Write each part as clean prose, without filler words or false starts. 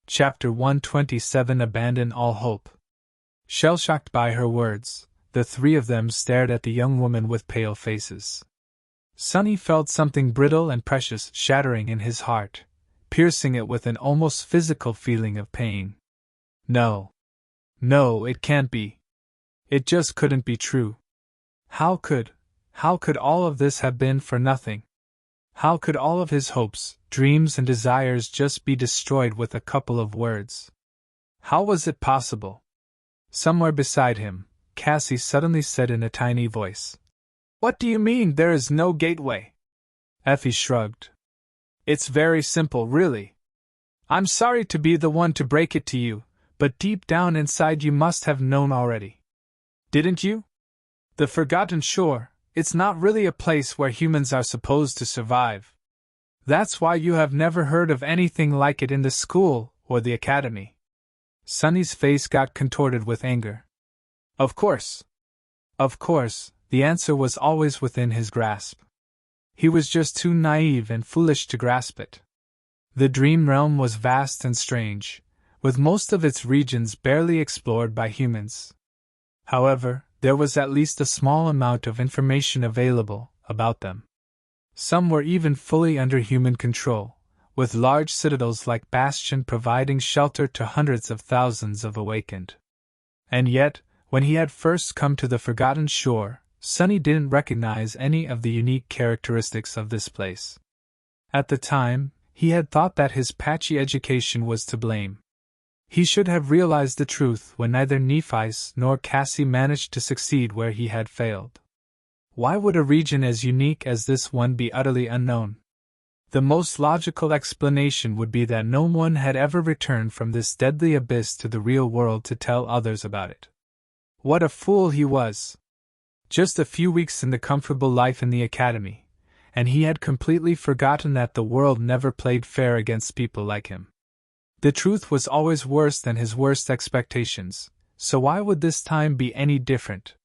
Chapter 127 Abandon All Hope. Shell-shocked by her words, the three of them stared at the young woman with pale faces. Sonny felt something brittle and precious shattering in his heart, piercing it with an almost physical feeling of pain. No. No, it can't be. It just couldn't be true. How could all of this have been for nothing? How could all of his hopes, dreams and desires just be destroyed with a couple of words? How was it possible? Somewhere beside him, Cassie suddenly said in a tiny voice, "What do you mean there is no gateway?" Effie shrugged. "It's very simple, really. I'm sorry to be the one to break it to you, but deep down inside you must have known already. Didn't you? The Forgotten Shore, it's not really a place where humans are supposed to survive. That's why you have never heard of anything like it in the school or the academy." Sonny's face got contorted with anger. Of course, the answer was always within his grasp. He was just too naive and foolish to grasp it. The dream realm was vast and strange, with most of its regions barely explored by humans. However, there was at least a small amount of information available about them. Some were even fully under human control, with large citadels like Bastion providing shelter to hundreds of thousands of awakened. And yet, when he had first come to the Forgotten Shore, Sonny didn't recognize any of the unique characteristics of this place. At the time, he had thought that his patchy education was to blame. He should have realized the truth when neither Nephi's nor Cassie managed to succeed where he had failed. Why would a region as unique as this one be utterly unknown? The most logical explanation would be that no one had ever returned from this deadly abyss to the real world to tell others about it. What a fool he was! Just a few weeks in the comfortable life in the academy, and he had completely forgotten that the world never played fair against people like him. The truth was always worse than his worst expectations, so why would this time be any different?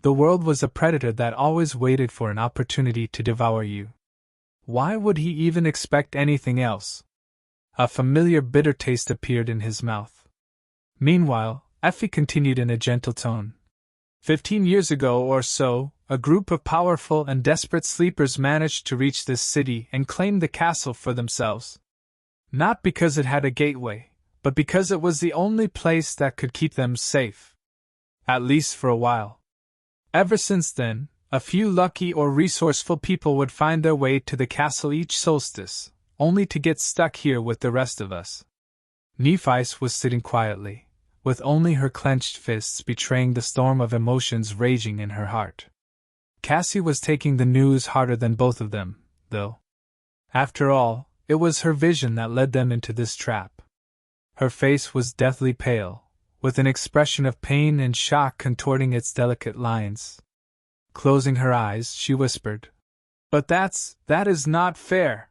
The world was a predator that always waited for an opportunity to devour you. Why would he even expect anything else? A familiar bitter taste appeared in his mouth. Meanwhile, Effie continued in a gentle tone. 15 years ago or so, a group of powerful and desperate sleepers managed to reach this city and claim the castle for themselves. Not because it had a gateway, but because it was the only place that could keep them safe. At least for a while. Ever since then, a few lucky or resourceful people would find their way to the castle each solstice, only to get stuck here with the rest of us. Nephis was sitting quietly, with only her clenched fists betraying the storm of emotions raging in her heart. Cassie was taking the news harder than both of them, though. After all, it was her vision that led them into this trap. Her face was deathly pale, with an expression of pain and shock contorting its delicate lines. Closing her eyes, she whispered, "But that is not fair."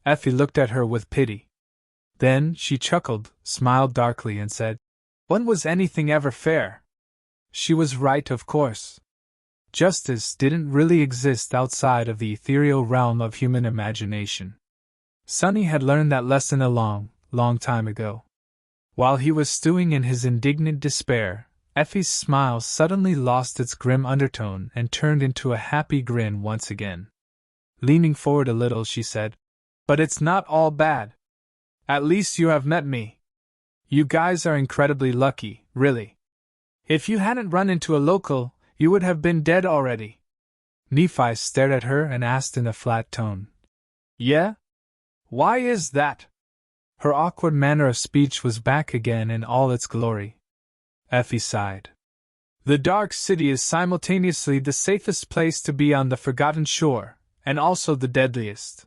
Effie looked at her with pity. Then she chuckled, smiled darkly and said, "When was anything ever fair?" She was right, of course. Justice didn't really exist outside of the ethereal realm of human imagination. Sonny had learned that lesson a long, long time ago. While he was stewing in his indignant despair, Effie's smile suddenly lost its grim undertone and turned into a happy grin once again. Leaning forward a little, she said, "But it's not all bad. At least you have met me. You guys are incredibly lucky, really. If you hadn't run into a local, you would have been dead already." Nephi stared at her and asked in a flat tone, "Yeah? Why is that?" Her awkward manner of speech was back again in all its glory. Effie sighed. "The Dark City is simultaneously the safest place to be on the Forgotten Shore, and also the deadliest.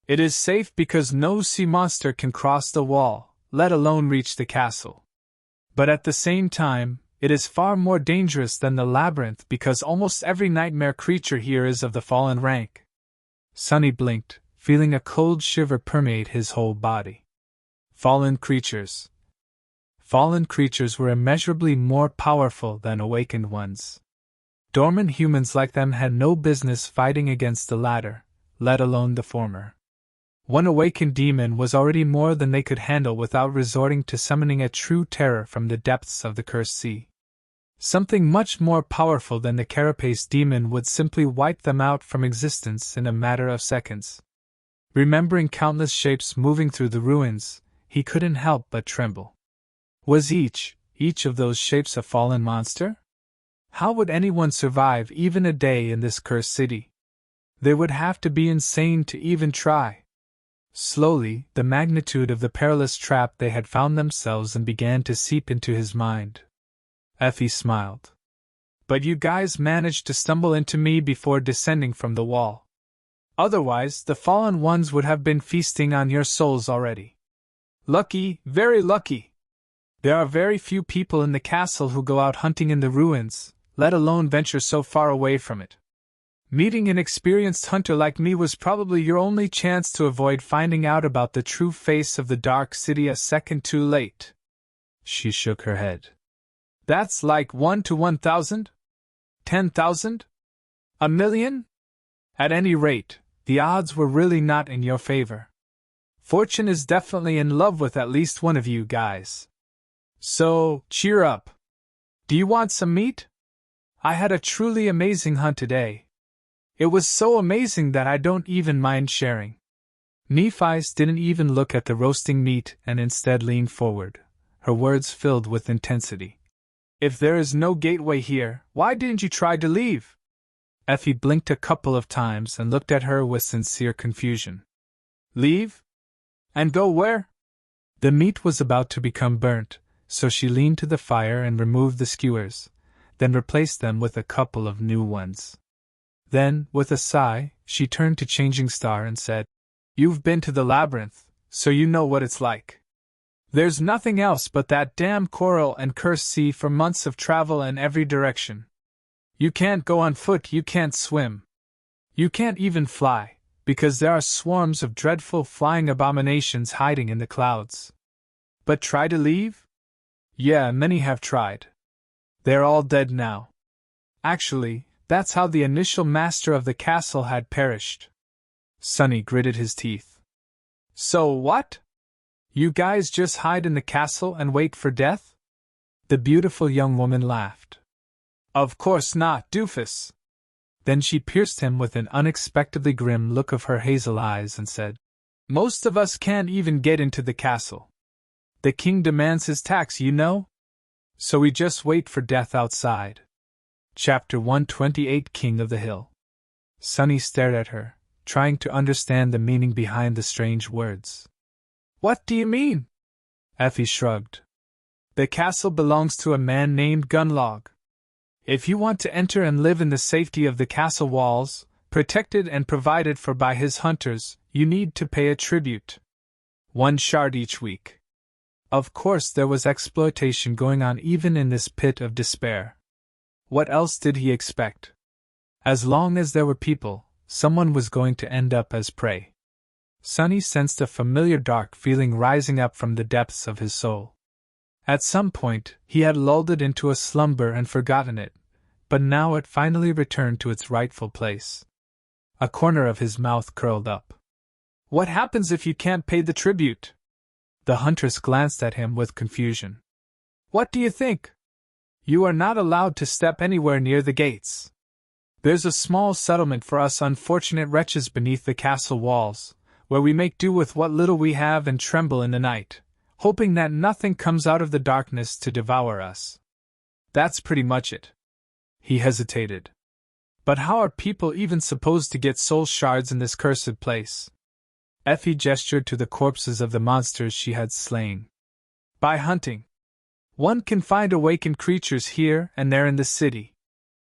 It is safe because no sea monster can cross the wall, let alone reach the castle. But at the same time, it is far more dangerous than the labyrinth because almost every nightmare creature here is of the fallen rank." Sonny blinked, feeling a cold shiver permeate his whole body. Fallen creatures. Fallen creatures were immeasurably more powerful than awakened ones. Dormant humans like them had no business fighting against the latter, let alone the former. One awakened demon was already more than they could handle without resorting to summoning a true terror from the depths of the cursed sea. Something much more powerful than the carapace demon would simply wipe them out from existence in a matter of seconds. Remembering countless shapes moving through the ruins, he couldn't help but tremble. Was each of those shapes a fallen monster? How would anyone survive even a day in this cursed city? They would have to be insane to even try. Slowly, the magnitude of the perilous trap they had found themselves in began to seep into his mind. Effie smiled. But you guys managed to stumble into me before descending from the wall. Otherwise, the fallen ones would have been feasting on your souls already. Lucky, very lucky. There are very few people in the castle who go out hunting in the ruins, let alone venture so far away from it. Meeting an experienced hunter like me was probably your only chance to avoid finding out about the true face of the Dark City a second too late. She shook her head. That's like 1 to 1,000? 10,000? A million? At any rate, the odds were really not in your favor. Fortune is definitely in love with at least one of you guys. So, cheer up. Do you want some meat? I had a truly amazing hunt today. It was so amazing that I don't even mind sharing. Nephi's didn't even look at the roasting meat and instead leaned forward, her words filled with intensity. If there is no gateway here, why didn't you try to leave? Effie blinked a couple of times and looked at her with sincere confusion. Leave? And go where? The meat was about to become burnt, so she leaned to the fire and removed the skewers, then replaced them with a couple of new ones. Then, with a sigh, she turned to Changing Star and said, You've been to the labyrinth, so you know what it's like. There's nothing else but that damn coral and cursed sea for months of travel in every direction. You can't go on foot, you can't swim. You can't even fly, because there are swarms of dreadful flying abominations hiding in the clouds. But try to leave? Yeah, many have tried. They're all dead now. Actually, that's how the initial master of the castle had perished. Sunny gritted his teeth. So what? You guys just hide in the castle and wait for death? The beautiful young woman laughed. Of course not, doofus. Then she pierced him with an unexpectedly grim look of her hazel eyes and said, Most of us can't even get into the castle. The king demands his tax, you know? So we just wait for death outside. Chapter 128 King of the Hill. Sunny stared at her, trying to understand the meaning behind the strange words. What do you mean? Effie shrugged. The castle belongs to a man named Gunlog. If you want to enter and live in the safety of the castle walls, protected and provided for by his hunters, you need to pay a tribute. 1 shard each week. Of course there was exploitation going on even in this pit of despair. What else did he expect? As long as there were people, someone was going to end up as prey. Sunny sensed a familiar dark feeling rising up from the depths of his soul. At some point, he had lulled it into a slumber and forgotten it, but now it finally returned to its rightful place. A corner of his mouth curled up. What happens if you can't pay the tribute? The huntress glanced at him with confusion. What do you think? You are not allowed to step anywhere near the gates. There's a small settlement for us unfortunate wretches beneath the castle walls, where we make do with what little we have and tremble in the night, hoping that nothing comes out of the darkness to devour us. That's pretty much it. He hesitated. But how are people even supposed to get soul shards in this cursed place? Effie gestured to the corpses of the monsters she had slain. By hunting. One can find awakened creatures here and there in the city.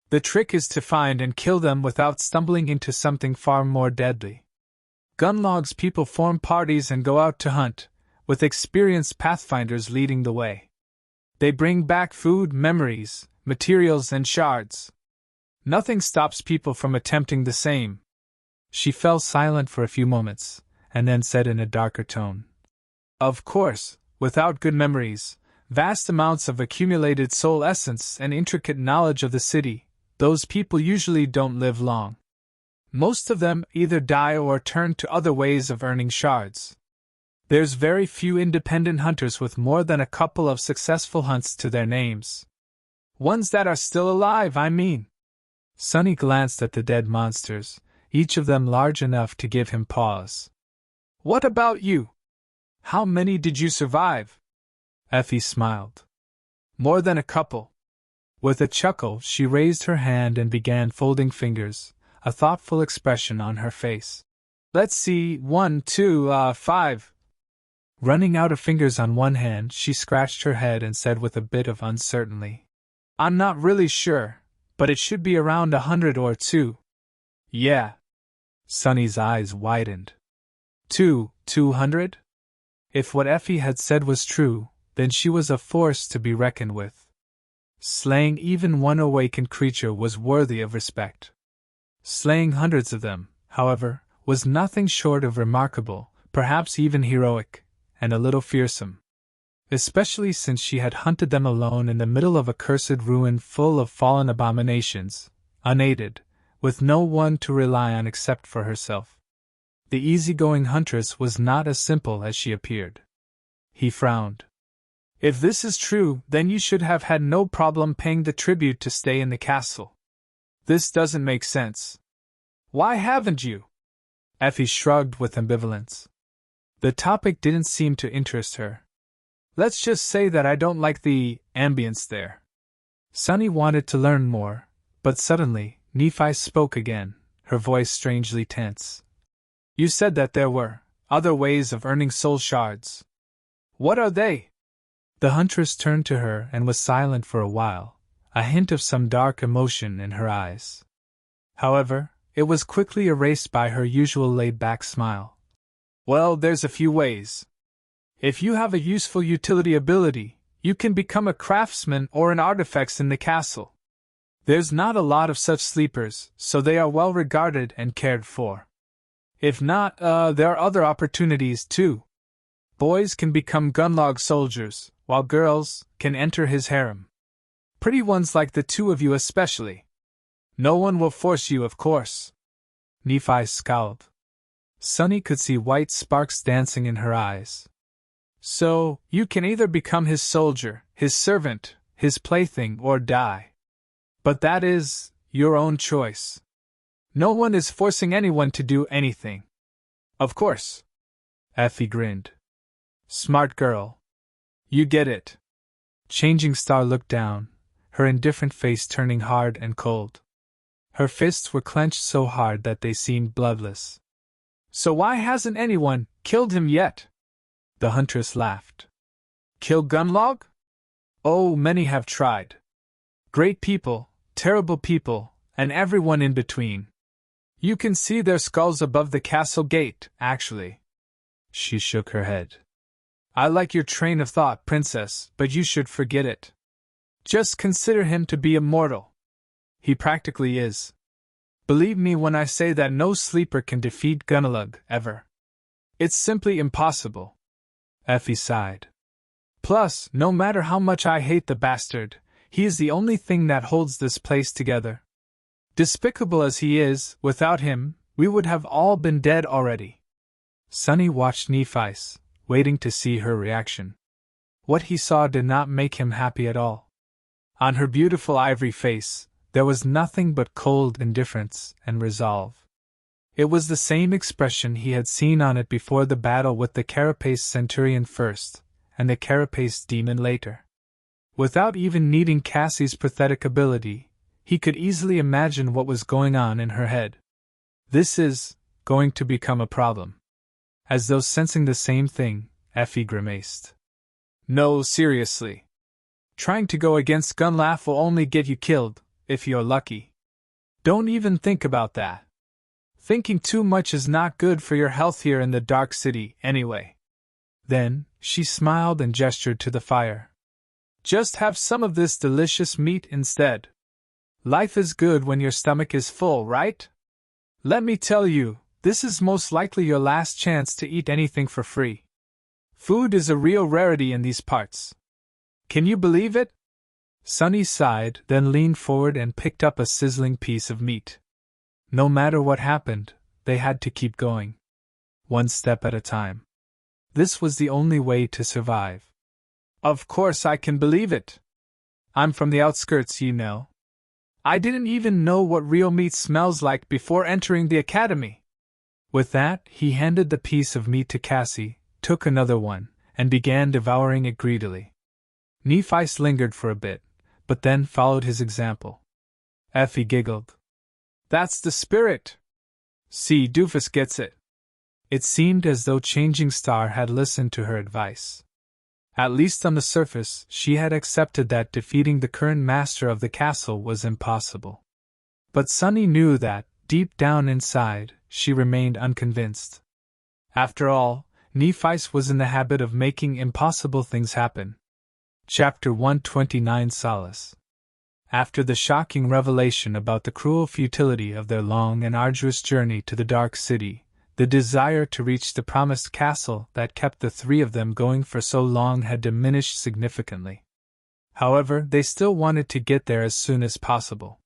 The trick is to find and kill them without stumbling into something far more deadly. Gunlog's people form parties and go out to hunt, with experienced pathfinders leading the way. They bring back food, memories, materials, and shards. Nothing stops people from attempting the same. She fell silent for a few moments, and then said in a darker tone, Of course, without good memories, vast amounts of accumulated soul essence and intricate knowledge of the city, those people usually don't live long. Most of them either die or turn to other ways of earning shards. There's very few independent hunters with more than a couple of successful hunts to their names. Ones that are still alive, I mean. Sonny glanced at the dead monsters, each of them large enough to give him pause. What about you? How many did you survive? Effie smiled. More than a couple. With a chuckle, she raised her hand and began folding fingers, a thoughtful expression on her face. Let's see, 1, 2, 5. Running out of fingers on one hand, she scratched her head and said with a bit of uncertainty, I'm not really sure, but it should be around 100 or 2. Yeah. Sonny's eyes widened. 200? If what Effie had said was true, then she was a force to be reckoned with. Slaying even one awakened creature was worthy of respect. Slaying hundreds of them, however, was nothing short of remarkable, perhaps even heroic, and a little fearsome. Especially since she had hunted them alone in the middle of a cursed ruin full of fallen abominations, unaided, with no one to rely on except for herself. The easygoing huntress was not as simple as she appeared. He frowned. If this is true, then you should have had no problem paying the tribute to stay in the castle. This doesn't make sense. Why haven't you? Effie shrugged with ambivalence. The topic didn't seem to interest her. Let's just say that I don't like the ambience there. Sonny wanted to learn more, but suddenly, Nephi spoke again, her voice strangely tense. You said that there were other ways of earning soul shards. What are they? The huntress turned to her and was silent for a while, a hint of some dark emotion in her eyes. However, it was quickly erased by her usual laid-back smile. Well, there's a few ways. If you have a useful utility ability, you can become a craftsman or an artifacts in the castle. There's not a lot of such sleepers, so they are well regarded and cared for. If not, there are other opportunities too. Boys can become gunlog soldiers, while girls can enter his harem. Pretty ones like the two of you especially. No one will force you, of course. Nephi scowled. Sonny could see white sparks dancing in her eyes. So, you can either become his soldier, his servant, his plaything, or die. But that is your own choice. No one is forcing anyone to do anything. Of course. Effie grinned. Smart girl. You get it. Changing Star looked down, her indifferent face turning hard and cold. Her fists were clenched so hard that they seemed bloodless. So why hasn't anyone killed him yet? The huntress laughed. Kill Gunlog? Oh, many have tried. Great people, terrible people, and everyone in between. You can see their skulls above the castle gate, actually. She shook her head. I like your train of thought, princess, but you should forget it. Just consider him to be immortal. He practically is. Believe me when I say that no sleeper can defeat Gunlug, ever. It's simply impossible. Effie sighed. Plus, no matter how much I hate the bastard, he is the only thing that holds this place together. Despicable as he is, without him, we would have all been dead already. Sonny watched Nephi, waiting to see her reaction. What he saw did not make him happy at all. On her beautiful ivory face, there was nothing but cold indifference and resolve. It was the same expression he had seen on it before the battle with the Carapace Centurion first, and the Carapace Demon later. Without even needing Cassie's pathetic ability, he could easily imagine what was going on in her head. This is going to become a problem. As though sensing the same thing, Effie grimaced. No, seriously. Trying to go against Gunlaf will only get you killed, if you're lucky. Don't even think about that. Thinking too much is not good for your health here in the Dark City, anyway. Then, she smiled and gestured to the fire. Just have some of this delicious meat instead. Life is good when your stomach is full, right? Let me tell you, this is most likely your last chance to eat anything for free. Food is a real rarity in these parts. Can you believe it? Sonny sighed, then leaned forward and picked up a sizzling piece of meat. No matter what happened, they had to keep going. One step at a time. This was the only way to survive. Of course I can believe it. I'm from the outskirts, you know. I didn't even know what real meat smells like before entering the academy. With that, he handed the piece of meat to Cassie, took another one, and began devouring it greedily. Nephi lingered for a bit, but then followed his example. Effie giggled. That's the spirit! See, Doofus gets it. It seemed as though Changing Star had listened to her advice. At least on the surface, she had accepted that defeating the current master of the castle was impossible. But Sunny knew that, deep down inside, she remained unconvinced. After all, Nephi was in the habit of making impossible things happen. Chapter 129 Solace. After the shocking revelation about the cruel futility of their long and arduous journey to the Dark City, the desire to reach the promised castle that kept the three of them going for so long had diminished significantly. However, they still wanted to get there as soon as possible.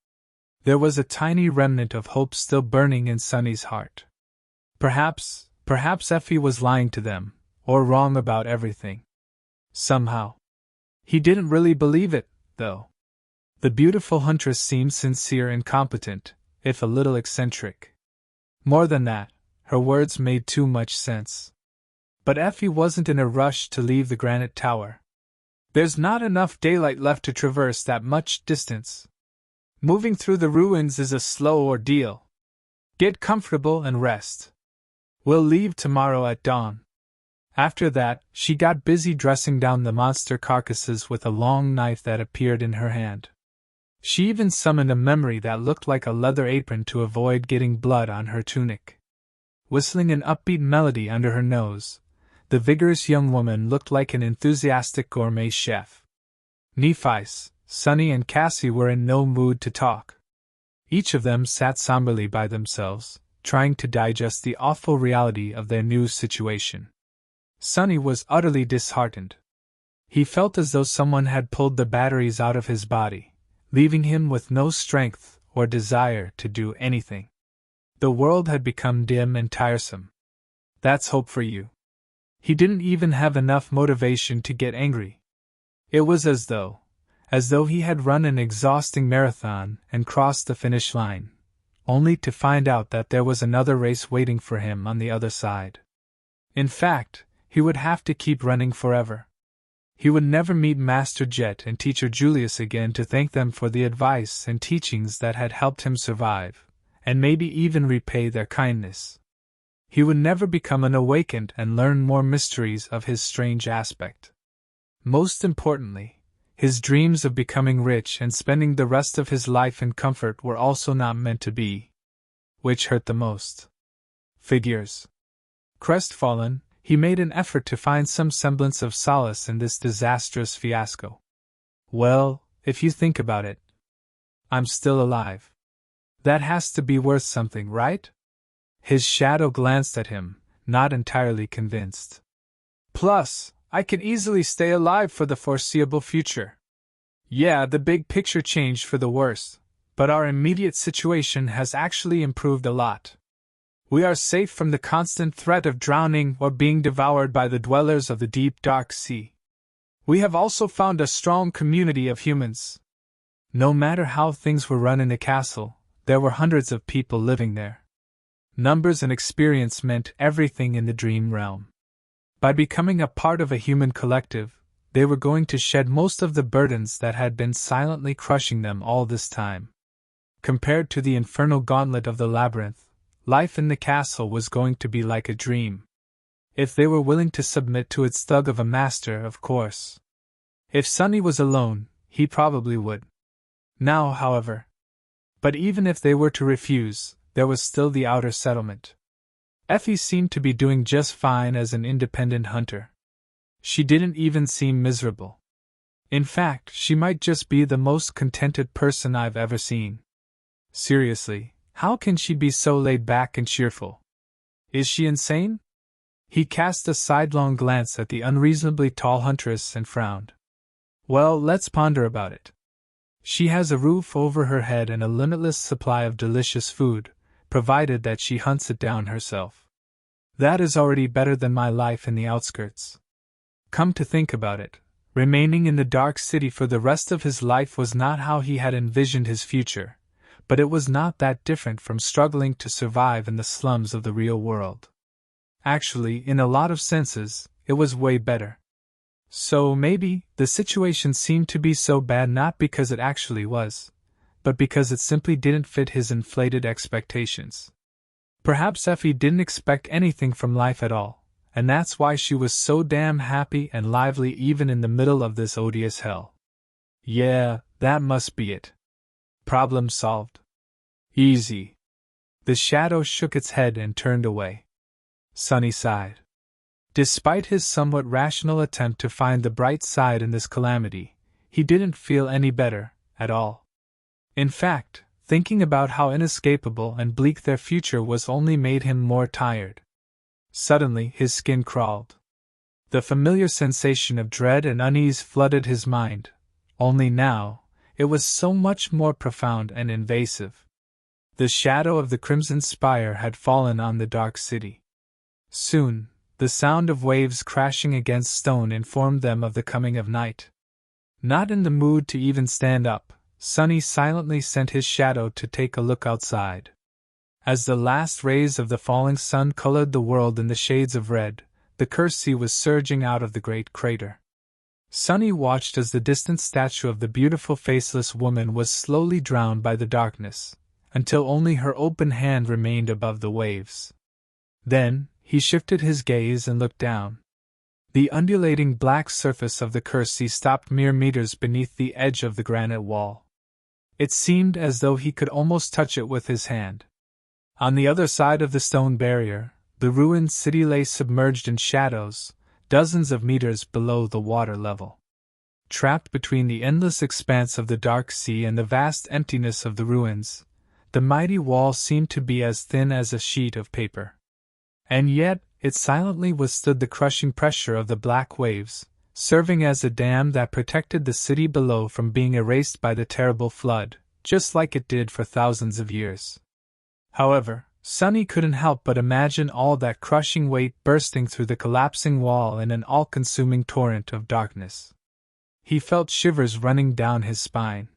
There was a tiny remnant of hope still burning in Sunny's heart. Perhaps Effie was lying to them, or wrong about everything. Somehow. He didn't really believe it, though. The beautiful huntress seemed sincere and competent, if a little eccentric. More than that, her words made too much sense. But Effie wasn't in a rush to leave the granite tower. There's not enough daylight left to traverse that much distance. Moving through the ruins is a slow ordeal. Get comfortable and rest. We'll leave tomorrow at dawn. After that, she got busy dressing down the monster carcasses with a long knife that appeared in her hand. She even summoned a memory that looked like a leather apron to avoid getting blood on her tunic. Whistling an upbeat melody under her nose, the vigorous young woman looked like an enthusiastic gourmet chef. Nephi, Sunny and Cassie were in no mood to talk. Each of them sat somberly by themselves, trying to digest the awful reality of their new situation. Sunny was utterly disheartened. He felt as though someone had pulled the batteries out of his body, leaving him with no strength or desire to do anything. The world had become dim and tiresome. That's hope for you. He didn't even have enough motivation to get angry. It was as though he had run an exhausting marathon and crossed the finish line, only to find out that there was another race waiting for him on the other side. In fact, he would have to keep running forever. He would never meet Master Jet and Teacher Julius again to thank them for the advice and teachings that had helped him survive, and maybe even repay their kindness. He would never become an awakened and learn more mysteries of his strange aspect. Most importantly, his dreams of becoming rich and spending the rest of his life in comfort were also not meant to be. Which hurt the most? Figures. Crestfallen, he made an effort to find some semblance of solace in this disastrous fiasco. Well, if you think about it, I'm still alive. That has to be worth something, right? His shadow glanced at him, not entirely convinced. Plus, I can easily stay alive for the foreseeable future. Yeah, the big picture changed for the worse, but our immediate situation has actually improved a lot. We are safe from the constant threat of drowning or being devoured by the dwellers of the deep dark sea. We have also found a strong community of humans. No matter how things were run in the castle, there were hundreds of people living there. Numbers and experience meant everything in the dream realm. By becoming a part of a human collective, they were going to shed most of the burdens that had been silently crushing them all this time. Compared to the infernal gauntlet of the labyrinth, life in the castle was going to be like a dream. If they were willing to submit to its thug of a master, of course. If Sunny was alone, he probably would. Now, however. But even if they were to refuse, there was still the outer settlement. Effie seemed to be doing just fine as an independent hunter. She didn't even seem miserable. In fact, she might just be the most contented person I've ever seen. Seriously, how can she be so laid back and cheerful? Is she insane? He cast a sidelong glance at the unreasonably tall huntress and frowned. Well, let's ponder about it. She has a roof over her head and a limitless supply of delicious food, provided that she hunts it down herself. That is already better than my life in the outskirts. Come to think about it, remaining in the Dark City for the rest of his life was not how he had envisioned his future, but it was not that different from struggling to survive in the slums of the real world. Actually, in a lot of senses, it was way better. So maybe the situation seemed to be so bad not because it actually was, but because it simply didn't fit his inflated expectations. Perhaps Effie didn't expect anything from life at all, and that's why she was so damn happy and lively even in the middle of this odious hell. Yeah, that must be it. Problem solved. Easy. The shadow shook its head and turned away. Sunny sighed. Despite his somewhat rational attempt to find the bright side in this calamity, he didn't feel any better, at all. In fact, thinking about how inescapable and bleak their future was only made him more tired. Suddenly, his skin crawled. The familiar sensation of dread and unease flooded his mind, only now, it was so much more profound and invasive. The shadow of the Crimson Spire had fallen on the Dark City. Soon, the sound of waves crashing against stone informed them of the coming of night. Not in the mood to even stand up, Sunny silently sent his shadow to take a look outside. As the last rays of the falling sun colored the world in the shades of red, the cursed sea was surging out of the great crater. Sunny watched as the distant statue of the beautiful faceless woman was slowly drowned by the darkness, until only her open hand remained above the waves. Then, he shifted his gaze and looked down. The undulating black surface of the cursed sea stopped mere meters beneath the edge of the granite wall. It seemed as though he could almost touch it with his hand. On the other side of the stone barrier, the ruined city lay submerged in shadows, dozens of meters below the water level. Trapped between the endless expanse of the dark sea and the vast emptiness of the ruins, the mighty wall seemed to be as thin as a sheet of paper. And yet, it silently withstood the crushing pressure of the black waves, serving as a dam that protected the city below from being erased by the terrible flood, just like it did for thousands of years. However, Sunny couldn't help but imagine all that crushing weight bursting through the collapsing wall in an all-consuming torrent of darkness. He felt shivers running down his spine.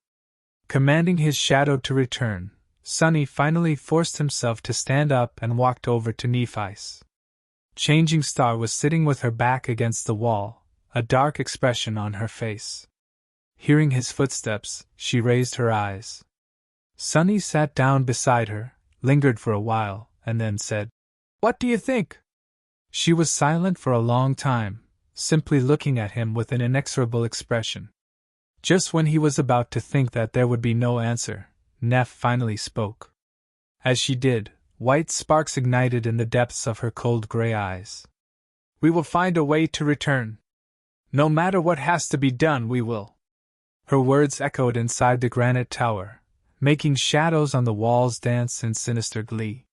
Commanding his shadow to return, Sunny finally forced himself to stand up and walked over to Nephi's. Changing Star was sitting with her back against the wall, a dark expression on her face. Hearing his footsteps, she raised her eyes. Sunny sat down beside her, lingered for a while, and then said, "What do you think?" She was silent for a long time, simply looking at him with an inexorable expression. Just when he was about to think that there would be no answer, Neph finally spoke. As she did, white sparks ignited in the depths of her cold gray eyes. "We will find a way to return. No matter what has to be done, we will." Her words echoed inside the granite tower, making shadows on the walls dance in sinister glee.